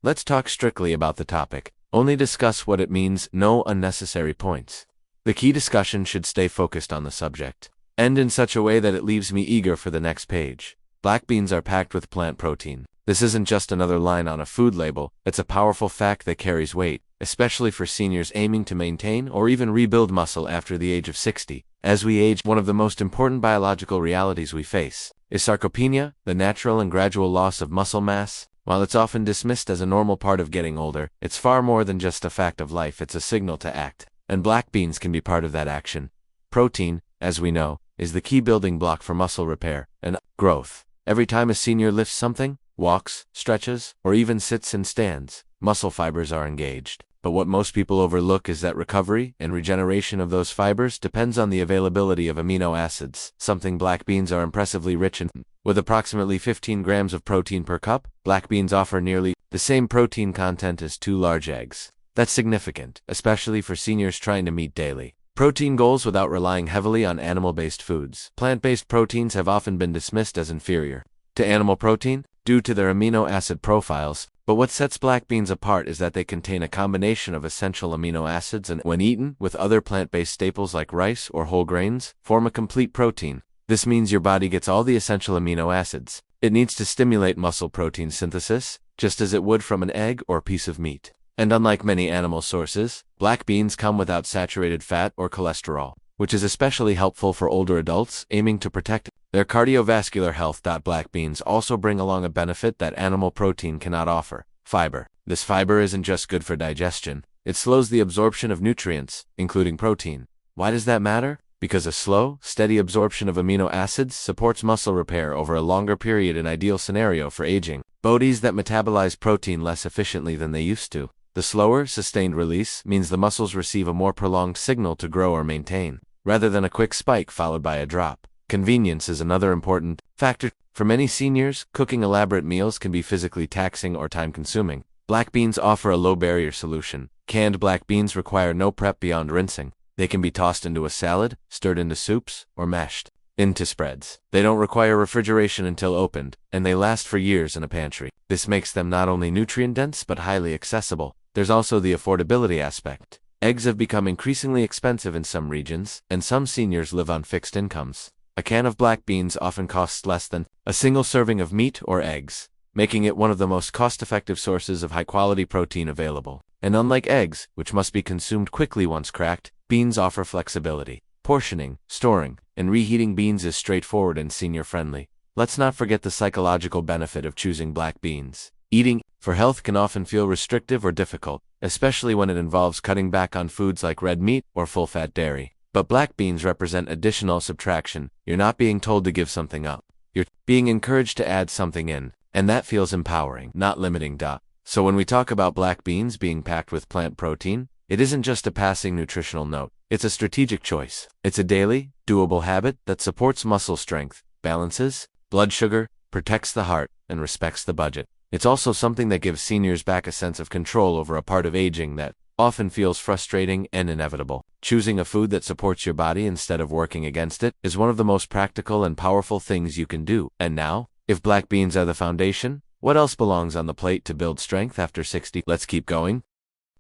Let's talk strictly about the topic. Only discuss what it means, no unnecessary points. The key discussion should stay focused on the subject. End in such a way that it leaves me eager for the next page. Black beans are packed with plant protein. This isn't just another line on a food label, it's a powerful fact that carries weight, especially for seniors aiming to maintain or even rebuild muscle after the age of 60. As we age, one of the most important biological realities we face is sarcopenia, the natural and gradual loss of muscle mass. While it's often dismissed as a normal part of getting older, it's far more than just a fact of life, it's a signal to act. And black beans can be part of that action. Protein, as we know, is the key building block for muscle repair and growth. Every time a senior lifts something, walks, stretches, or even sits and stands, muscle fibers are engaged. But what most people overlook is that recovery and regeneration of those fibers depends on the availability of amino acids, something black beans are impressively rich in. With approximately 15 grams of protein per cup, black beans offer nearly the same protein content as 2 large eggs. That's significant, especially for seniors trying to meet daily protein goals without relying heavily on animal-based foods. Plant-based proteins have often been dismissed as inferior to animal protein due to their amino acid profiles, but what sets black beans apart is that they contain a combination of essential amino acids and, when eaten with other plant-based staples like rice or whole grains, form a complete protein. This means your body gets all the essential amino acids it needs to stimulate muscle protein synthesis, just as it would from an egg or piece of meat. And unlike many animal sources, black beans come without saturated fat or cholesterol, which is especially helpful for older adults aiming to protect their cardiovascular health. Black beans also bring along a benefit that animal protein cannot offer: fiber. This fiber isn't just good for digestion, it slows the absorption of nutrients, including protein. Why does that matter? Because a slow, steady absorption of amino acids supports muscle repair over a longer period, an ideal scenario for aging bodies that metabolize protein less efficiently than they used to. The slower, sustained release means the muscles receive a more prolonged signal to grow or maintain, rather than a quick spike followed by a drop. Convenience is another important factor. For many seniors, cooking elaborate meals can be physically taxing or time-consuming. Black beans offer a low-barrier solution. Canned black beans require no prep beyond rinsing. They can be tossed into a salad, stirred into soups, or mashed into spreads. They don't require refrigeration until opened, and they last for years in a pantry. This makes them not only nutrient-dense but highly accessible. There's also the affordability aspect. Eggs have become increasingly expensive in some regions, and some seniors live on fixed incomes. A can of black beans often costs less than a single serving of meat or eggs, making it one of the most cost-effective sources of high-quality protein available. And unlike eggs, which must be consumed quickly once cracked, beans offer flexibility. Portioning, storing, and reheating beans is straightforward and senior-friendly. Let's not forget the psychological benefit of choosing black beans. Eating for health can often feel restrictive or difficult, especially when it involves cutting back on foods like red meat or full-fat dairy. But black beans represent additional subtraction. You're not being told to give something up. You're being encouraged to add something in, and that feels empowering, not limiting. So when we talk about black beans being packed with plant protein, it isn't just a passing nutritional note. It's a strategic choice. It's a daily, doable habit that supports muscle strength, balances blood sugar, protects the heart, and respects the budget. It's also something that gives seniors back a sense of control over a part of aging that often feels frustrating and inevitable. Choosing a food that supports your body instead of working against it is one of the most practical and powerful things you can do. And now, if black beans are the foundation, what else belongs on the plate to build strength after 60? Let's keep going.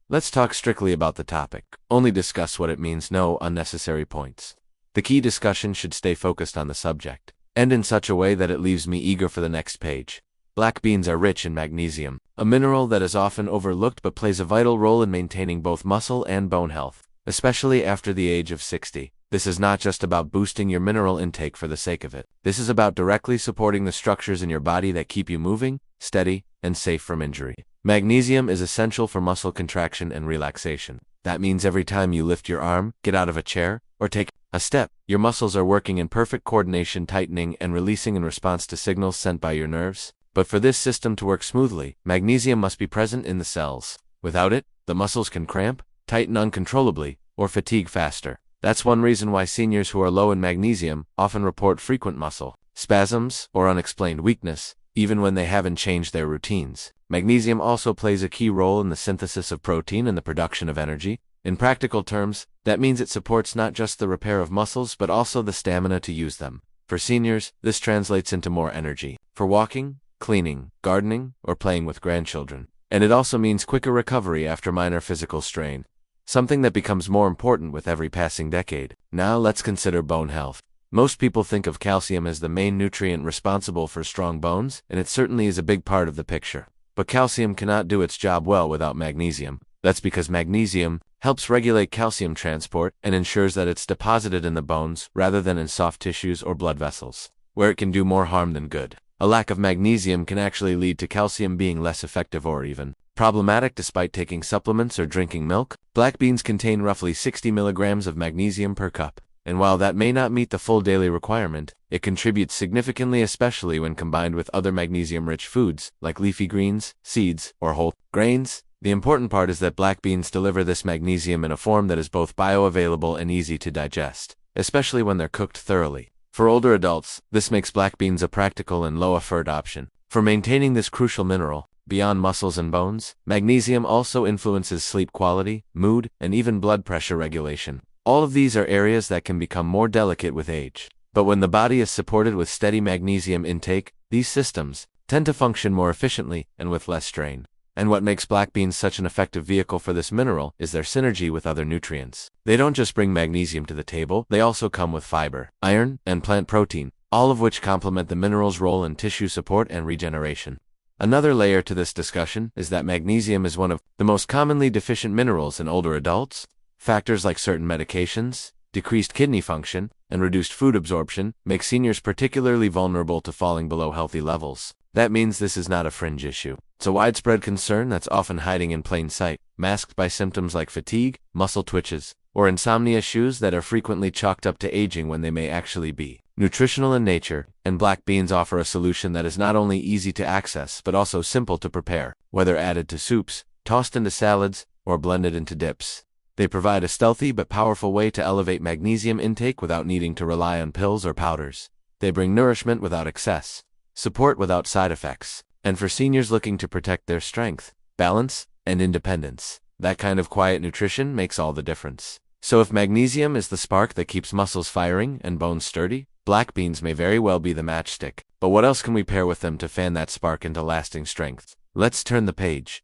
Let's talk strictly about the topic. Only discuss what it means, no unnecessary points. The key discussion should stay focused on the subject, and in such a way that it leaves me eager for the next page. Black beans are rich in magnesium, a mineral that is often overlooked but plays a vital role in maintaining both muscle and bone health, especially after the age of 60. This is not just about boosting your mineral intake for the sake of it. This is about directly supporting the structures in your body that keep you moving, steady, and safe from injury. Magnesium is essential for muscle contraction and relaxation. That means every time you lift your arm, get out of a chair, or take a step, your muscles are working in perfect coordination, tightening and releasing in response to signals sent by your nerves. But for this system to work smoothly, magnesium must be present in the cells. Without it, the muscles can cramp, tighten uncontrollably, or fatigue faster. That's one reason why seniors who are low in magnesium often report frequent muscle spasms or unexplained weakness, even when they haven't changed their routines. Magnesium also plays a key role in the synthesis of protein and the production of energy. In practical terms, that means it supports not just the repair of muscles but also the stamina to use them. For seniors, this translates into more energy for walking, cleaning, gardening, or playing with grandchildren. And it also means quicker recovery after minor physical strain, something that becomes more important with every passing decade. Now let's consider bone health. Most people think of calcium as the main nutrient responsible for strong bones, and it certainly is a big part of the picture. But calcium cannot do its job well without magnesium. That's because magnesium helps regulate calcium transport and ensures that it's deposited in the bones rather than in soft tissues or blood vessels, where it can do more harm than good. A lack of magnesium can actually lead to calcium being less effective or even problematic despite taking supplements or drinking milk. Black beans contain roughly 60 milligrams of magnesium per cup, and while that may not meet the full daily requirement, it contributes significantly, especially when combined with other magnesium-rich foods like leafy greens, seeds, or whole grains. The important part is that black beans deliver this magnesium in a form that is both bioavailable and easy to digest, especially when they're cooked thoroughly. For older adults, this makes black beans a practical and low-effort option. For maintaining this crucial mineral, beyond muscles and bones, magnesium also influences sleep quality, mood, and even blood pressure regulation. All of these are areas that can become more delicate with age. But when the body is supported with steady magnesium intake, these systems tend to function more efficiently and with less strain. And what makes black beans such an effective vehicle for this mineral is their synergy with other nutrients. They don't just bring magnesium to the table, they also come with fiber, iron, and plant protein, all of which complement the mineral's role in tissue support and regeneration. Another layer to this discussion is that magnesium is one of the most commonly deficient minerals in older adults. Factors like certain medications, decreased kidney function, and reduced food absorption make seniors particularly vulnerable to falling below healthy levels. That means this is not a fringe issue. It's a widespread concern that's often hiding in plain sight, masked by symptoms like fatigue, muscle twitches, or insomnia issues that are frequently chalked up to aging when they may actually be nutritional in nature, and black beans offer a solution that is not only easy to access but also simple to prepare, whether added to soups, tossed into salads, or blended into dips. They provide a stealthy but powerful way to elevate magnesium intake without needing to rely on pills or powders. They bring nourishment without excess, support without side effects, and for seniors looking to protect their strength, balance, and independence, that kind of quiet nutrition makes all the difference. So if magnesium is the spark that keeps muscles firing and bones sturdy, black beans may very well be the matchstick. But what else can we pair with them to fan that spark into lasting strength? Let's turn the page.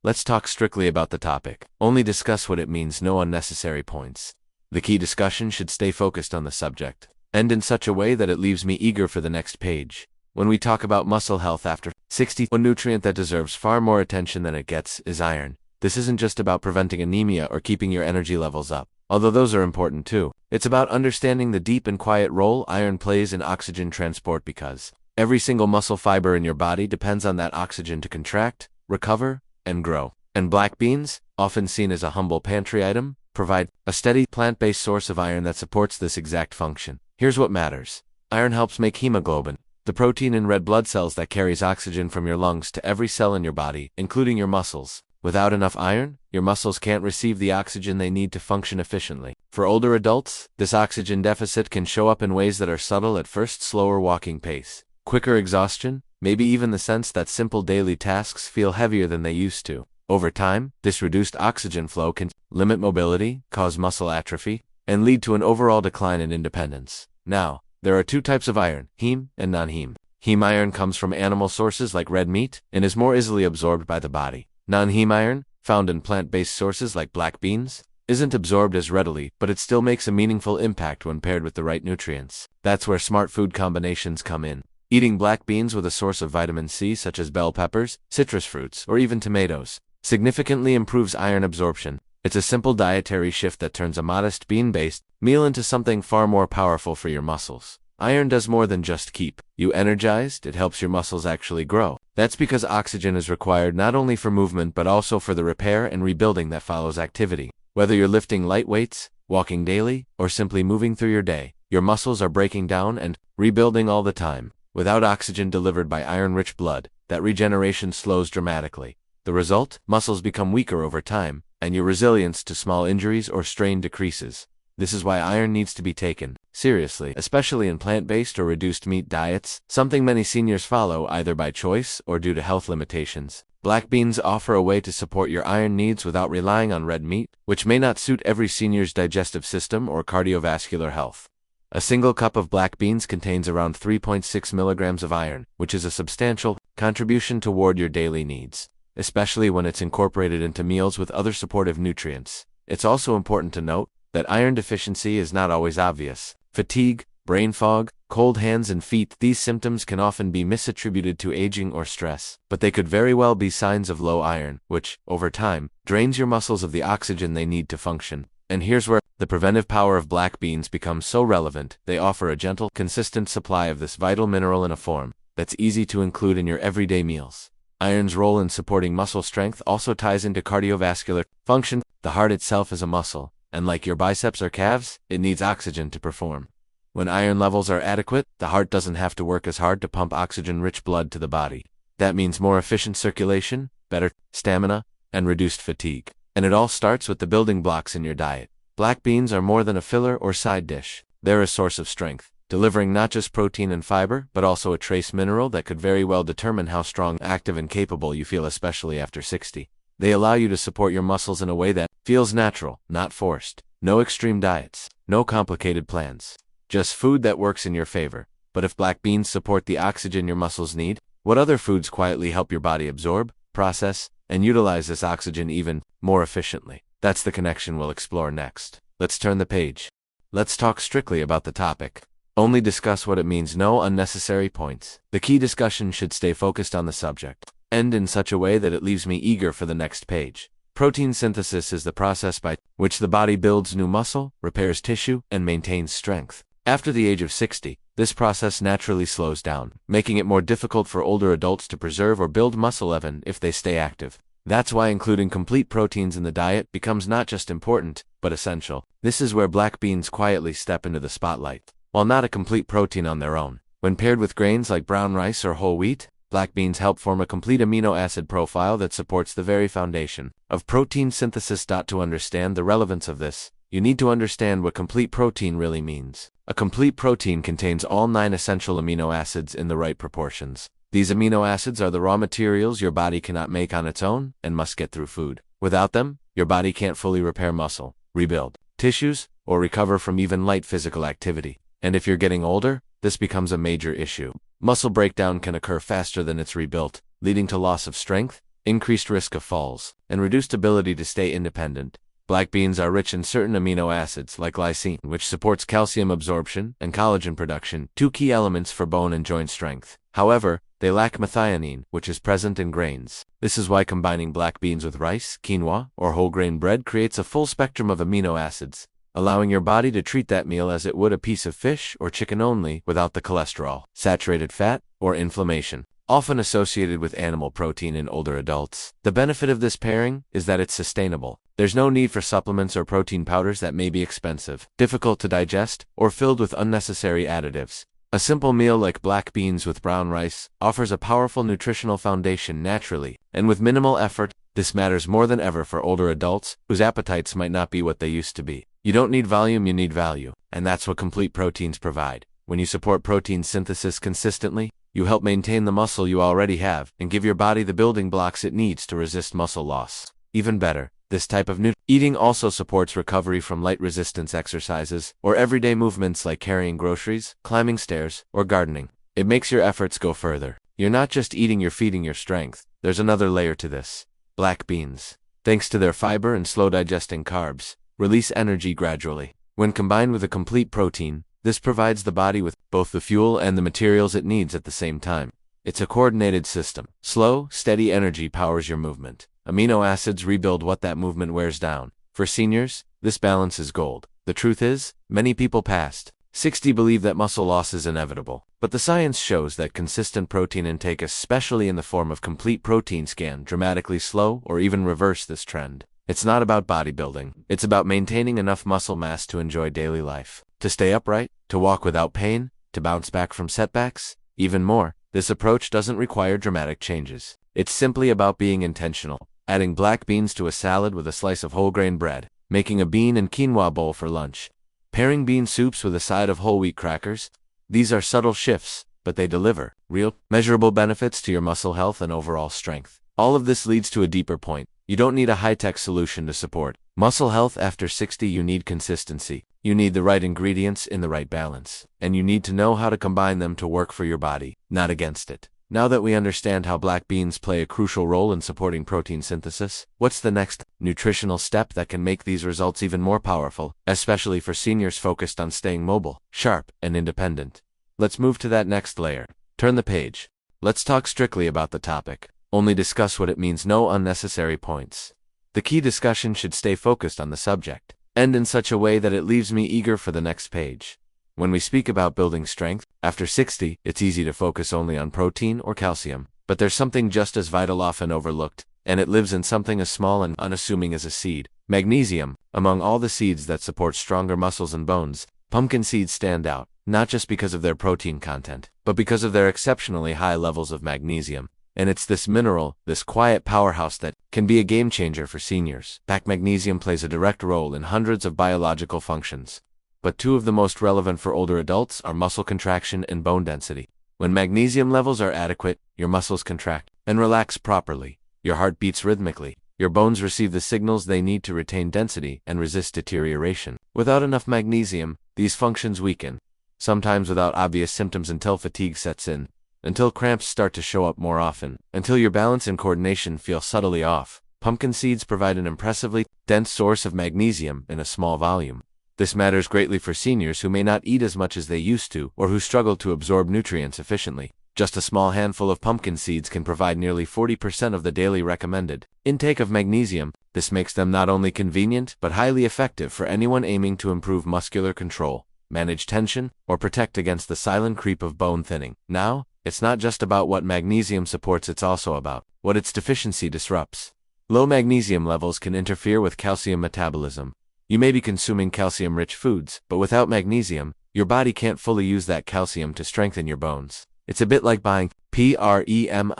Let's talk strictly about the topic. Only discuss what it means, no unnecessary points. The key discussion should stay focused on the subject, and in such a way that it leaves me eager for the next page. When we talk about muscle health after 60, one nutrient that deserves far more attention than it gets is iron. This isn't just about preventing anemia or keeping your energy levels up, although those are important too. It's about understanding the deep and quiet role iron plays in oxygen transport, because every single muscle fiber in your body depends on that oxygen to contract, recover, and grow. And black beans, often seen as a humble pantry item, provide a steady plant-based source of iron that supports this exact function. Here's what matters. Iron helps make hemoglobin, the protein in red blood cells that carries oxygen from your lungs to every cell in your body, including your muscles. Without enough iron, your muscles can't receive the oxygen they need to function efficiently. For older adults, this oxygen deficit can show up in ways that are subtle at first: slower walking pace, quicker exhaustion, maybe even the sense that simple daily tasks feel heavier than they used to. Over time, this reduced oxygen flow can limit mobility, cause muscle atrophy, and lead to an overall decline in independence. Now, there are two types of iron, heme and non-heme. Heme iron comes from animal sources like red meat and is more easily absorbed by the body. Non-heme iron, found in plant-based sources like black beans, isn't absorbed as readily, but it still makes a meaningful impact when paired with the right nutrients. That's where smart food combinations come in. Eating black beans with a source of vitamin C such as bell peppers, citrus fruits, or even tomatoes significantly improves iron absorption. It's a simple dietary shift that turns a modest bean-based meal into something far more powerful for your muscles. Iron does more than just keep you energized, it helps your muscles actually grow. That's because oxygen is required not only for movement but also for the repair and rebuilding that follows activity. Whether you're lifting light weights, walking daily, or simply moving through your day, your muscles are breaking down and rebuilding all the time. Without oxygen delivered by iron-rich blood, that regeneration slows dramatically. The result? Muscles become weaker over time, and your resilience to small injuries or strain decreases. This is why iron needs to be taken seriously, especially in plant-based or reduced meat diets, something many seniors follow either by choice or due to health limitations. Black beans offer a way to support your iron needs without relying on red meat, which may not suit every senior's digestive system or cardiovascular health. A single cup of black beans contains around 3.6 milligrams of iron, which is a substantial contribution toward your daily needs. especially when it's incorporated into meals with other supportive nutrients. It's also important to note that iron deficiency is not always obvious. Fatigue, brain fog, cold hands and feet, these symptoms can often be misattributed to aging or stress, but they could very well be signs of low iron, which, over time, drains your muscles of the oxygen they need to function. And here's where the preventive power of black beans becomes so relevant. They offer a gentle, consistent supply of this vital mineral in a form that's easy to include in your everyday meals. Iron's role in supporting muscle strength also ties into cardiovascular function. The heart itself is a muscle, and like your biceps or calves, it needs oxygen to perform. When iron levels are adequate, the heart doesn't have to work as hard to pump oxygen-rich blood to the body. That means more efficient circulation, better stamina, and reduced fatigue. And it all starts with the building blocks in your diet. Black beans are more than a filler or side dish. They're a source of strength, delivering not just protein and fiber, but also a trace mineral that could very well determine how strong, active, and capable you feel, especially after 60. They allow you to support your muscles in a way that feels natural, not forced. No extreme diets, no complicated plans. Just food that works in your favor. But if black beans support the oxygen your muscles need, what other foods quietly help your body absorb, process, and utilize this oxygen even more efficiently? That's the connection we'll explore next. Let's turn the page. Let's talk strictly about the topic. Only discuss what it means, no unnecessary points. The key discussion should stay focused on the subject, end in such a way that it leaves me eager for the next page. Protein synthesis is the process by which the body builds new muscle, repairs tissue, and maintains strength. After the age of 60, this process naturally slows down, making it more difficult for older adults to preserve or build muscle even if they stay active. That's why including complete proteins in the diet becomes not just important, but essential. This is where black beans quietly step into the spotlight. While not a complete protein on their own, when paired with grains like brown rice or whole wheat, black beans help form a complete amino acid profile that supports the very foundation of protein synthesis. To understand the relevance of this, you need to understand what complete protein really means. A complete protein contains all 9 essential amino acids in the right proportions. These amino acids are the raw materials your body cannot make on its own and must get through food. Without them, your body can't fully repair muscle, rebuild tissues, or recover from even light physical activity. And if you're getting older, this becomes a major issue. Muscle breakdown can occur faster than it's rebuilt, leading to loss of strength, increased risk of falls, and reduced ability to stay independent. Black beans are rich in certain amino acids like lysine, which supports calcium absorption and collagen production, 2 key elements for bone and joint strength. However, they lack methionine, which is present in grains. This is why combining black beans with rice, quinoa, or whole grain bread creates a full spectrum of amino acids, allowing your body to treat that meal as it would a piece of fish or chicken only, without the cholesterol, saturated fat, or inflammation often associated with animal protein in older adults. The benefit of this pairing is that it's sustainable. There's no need for supplements or protein powders that may be expensive, difficult to digest, or filled with unnecessary additives. A simple meal like black beans with brown rice offers a powerful nutritional foundation naturally, and with minimal effort. This matters more than ever for older adults whose appetites might not be what they used to be. You don't need volume, you need value, and that's what complete proteins provide. When you support protein synthesis consistently, you help maintain the muscle you already have and give your body the building blocks it needs to resist muscle loss. Even better, this type of eating also supports recovery from light resistance exercises or everyday movements like carrying groceries, climbing stairs, or gardening. It makes your efforts go further. You're not just eating, you're feeding your strength. There's another layer to this. Black beans, thanks to their fiber and slow digesting carbs, release energy gradually. When combined with a complete protein, this provides the body with both the fuel and the materials it needs at the same time. It's a coordinated system. Slow, steady energy powers your movement. Amino acids rebuild what that movement wears down. For seniors, this balance is gold. The truth is, many people past 60 believe that muscle loss is inevitable. But the science shows that consistent protein intake, especially in the form of complete proteins, can dramatically slow or even reverse this trend. It's not about bodybuilding. It's about maintaining enough muscle mass to enjoy daily life, to stay upright, to walk without pain, to bounce back from setbacks. Even more, this approach doesn't require dramatic changes. It's simply about being intentional, adding black beans to a salad with a slice of whole grain bread, making a bean and quinoa bowl for lunch, pairing bean soups with a side of whole wheat crackers. These are subtle shifts, but they deliver real, measurable benefits to your muscle health and overall strength. All of this leads to a deeper point. You don't need a high-tech solution to support muscle health after 60. You need consistency. You need the right ingredients in the right balance. And you need to know how to combine them to work for your body, not against it. Now that we understand how black beans play a crucial role in supporting protein synthesis, what's the next nutritional step that can make these results even more powerful, especially for seniors focused on staying mobile, sharp, and independent? Let's move to that next layer. Turn the page. Let's talk strictly about the topic. Only discuss what it means, no unnecessary points. The key discussion should stay focused on the subject, and in such a way that it leaves me eager for the next page. When we speak about building strength, after 60, it's easy to focus only on protein or calcium. But there's something just as vital often overlooked, and it lives in something as small and unassuming as a seed. Magnesium. Among all the seeds that support stronger muscles and bones, pumpkin seeds stand out, not just because of their protein content, but because of their exceptionally high levels of magnesium. And it's this mineral, this quiet powerhouse that can be a game changer for seniors. Magnesium plays a direct role in hundreds of biological functions. But two of the most relevant for older adults are muscle contraction and bone density. When magnesium levels are adequate, your muscles contract and relax properly. Your heart beats rhythmically. Your bones receive the signals they need to retain density and resist deterioration. Without enough magnesium, these functions weaken, sometimes without obvious symptoms until fatigue sets in, until cramps start to show up more often, until your balance and coordination feel subtly off. Pumpkin seeds provide an impressively dense source of magnesium in a small volume. This matters greatly for seniors who may not eat as much as they used to or who struggle to absorb nutrients efficiently. Just a small handful of pumpkin seeds can provide nearly 40% of the daily recommended intake of magnesium. This makes them not only convenient but highly effective for anyone aiming to improve muscular control, manage tension, or protect against the silent creep of bone thinning. Now, it's not just about what magnesium supports, it's also about what its deficiency disrupts. Low magnesium levels can interfere with calcium metabolism. You may be consuming calcium-rich foods, but without magnesium, your body can't fully use that calcium to strengthen your bones. It's a bit like buying premium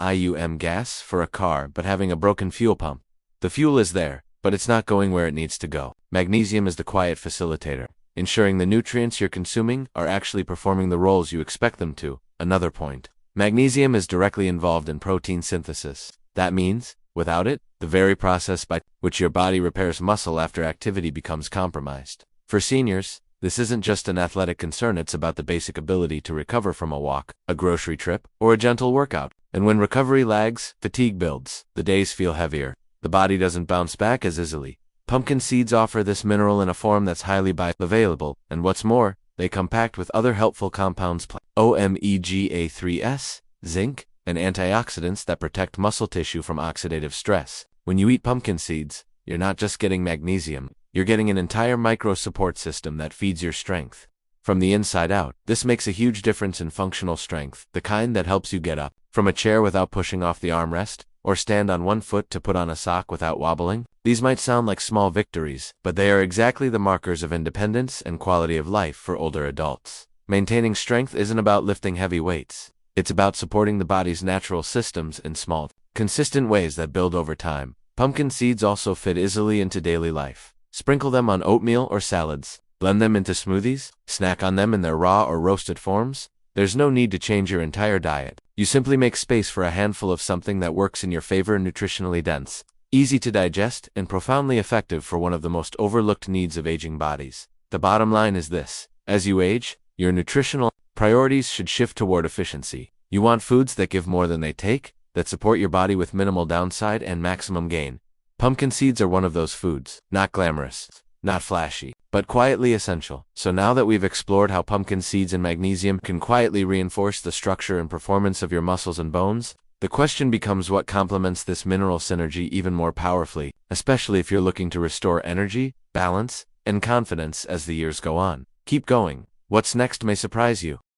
gas for a car but having a broken fuel pump. The fuel is there, but it's not going where it needs to go. Magnesium is the quiet facilitator, ensuring the nutrients you're consuming are actually performing the roles you expect them to. Another point. Magnesium is directly involved in protein synthesis. That means, without it, the very process by which your body repairs muscle after activity becomes compromised. For seniors, this isn't just an athletic concern, it's about the basic ability to recover from a walk, a grocery trip, or a gentle workout. And when recovery lags, fatigue builds, the days feel heavier, the body doesn't bounce back as easily. Pumpkin seeds offer this mineral in a form that's highly bioavailable, and what's more, they come packed with other helpful compounds, omega-3s, zinc, and antioxidants that protect muscle tissue from oxidative stress. When you eat pumpkin seeds, you're not just getting magnesium, you're getting an entire micro-support system that feeds your strength from the inside out. This makes a huge difference in functional strength, the kind that helps you get up from a chair without pushing off the armrest, or stand on one foot to put on a sock without wobbling. These might sound like small victories, but they are exactly the markers of independence and quality of life for older adults. Maintaining strength isn't about lifting heavy weights. It's about supporting the body's natural systems in small, consistent ways that build over time. Pumpkin seeds also fit easily into daily life. Sprinkle them on oatmeal or salads, blend them into smoothies, snack on them in their raw or roasted forms. There's no need to change your entire diet. You simply make space for a handful of something that works in your favor, nutritionally dense, easy to digest, and profoundly effective for one of the most overlooked needs of aging bodies. The bottom line is this: as you age, your nutritional priorities should shift toward efficiency. You want foods that give more than they take, that support your body with minimal downside and maximum gain. Pumpkin seeds are one of those foods, not glamorous, not flashy, but quietly essential. So now that we've explored how pumpkin seeds and magnesium can quietly reinforce the structure and performance of your muscles and bones, the question becomes what complements this mineral synergy even more powerfully, especially if you're looking to restore energy, balance, and confidence as the years go on. Keep going. What's next may surprise you.